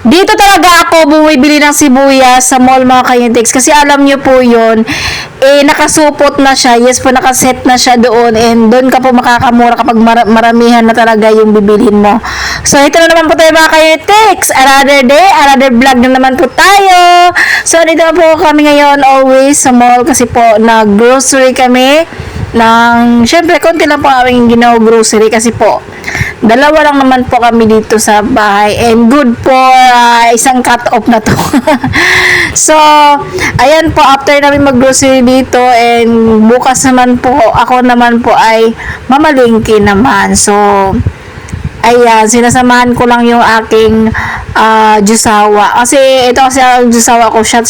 Dito talaga ako bumibili ng sibuyas sa mall mga kaintex kasi alam nyo po yun, nakasupot na siya, yes po nakaset na siya doon and doon ka po makakamura kapag maramihan na talaga yung bibilhin mo. So ito na naman po tayo mga kaintex, another day, another vlog na naman po tayo. So dito na po kami ngayon always sa mall kasi po nag-grocery kami ng, syempre konti lang po aming ginawa grocery kasi po dalawa lang naman po kami dito sa bahay and good for isang cut off na to. So ayan po, after namin mag-grocery dito and bukas naman po ako naman po ay mamalingki naman. So ayan, sinasamahan ko lang yung aking jusawa. Kasi ito kasi ang jusawa ko, siya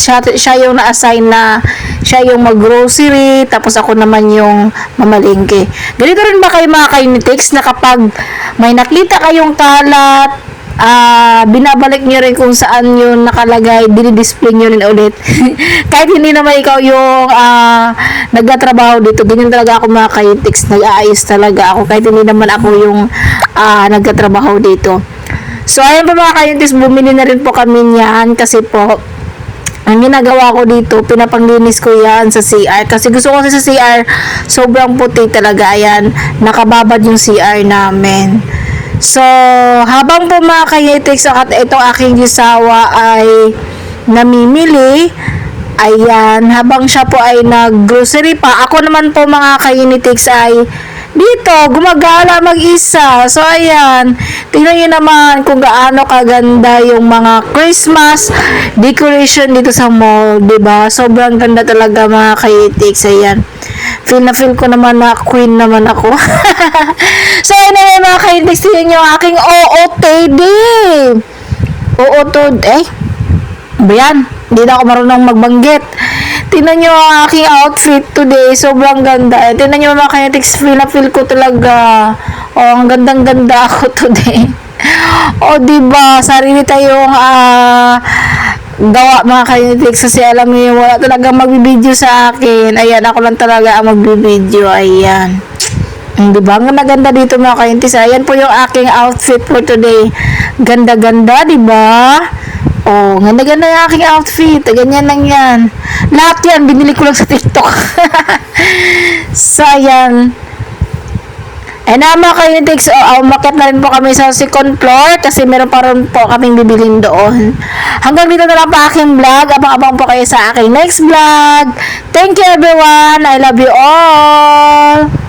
yung na-assign na siya yung mag-grocery, tapos ako naman yung mamalingke. Ganito rin ba kayo mga kainitex na kapag may nakita kayong kalat, binabalik nyo rin kung saan yun nakalagay, dinidisplay nyo rin ulit. Kahit hindi naman ikaw yung nagtatrabaho dito, ganyan talaga ako mga kainitex, nag-aayos talaga ako kahit hindi naman ako yung nagtatrabaho dito. So ayun po mga kainitex, bumili na rin po kami niyan kasi po ang ginagawa ko dito, pinapanglinis ko yan sa CR. Kasi gusto ko sa CR, sobrang puti talaga. Ayan, nakababad yung CR namin. So, habang po mga kainitex, at itong aking gisawa ay namimili, ayan, habang siya po ay nag-grocery pa, ako naman po mga kainitex ay dito, gumagala mag-isa. So, ayan, tingnan nyo naman kung gaano kaganda yung mga Christmas decoration dito sa mall, diba? Sobrang ganda talaga mga kainitex, ayan. Feel na feel ko naman na queen naman ako. So, anyway mga kainitex, tingnan nyo ang aking OOTD. OOTD, ba yan? Hindi na ako marunong magbanggit. Tingnan nyo ang aking outfit today. Sobrang ganda. Tingnan nyo mga kainitex, feel na feel ko talaga. Oh, ang gandang-ganda ako today. Oh, diba? Sarili tayong gawa mga kainitex kasi alam niyo wala talaga magbibideo sa akin. Ayan, ako lang talaga ang magbibideo. Ayan. Diba? Ang ganda dito mga kainitex. Ayan po yung aking outfit for today. Ganda-ganda, diba? Oh, ganda-ganda yung aking outfit. Ganyan lang yan. Lahat yan, binili ko lang sa TikTok. So, ayan. Eh na mga kainitex, umakyat na rin po kami sa second floor kasi meron pa rin po kaming bibilin doon. Hanggang dito na lang po aking vlog. Abang-abang po kayo sa aking next vlog. Thank you everyone. I love you all.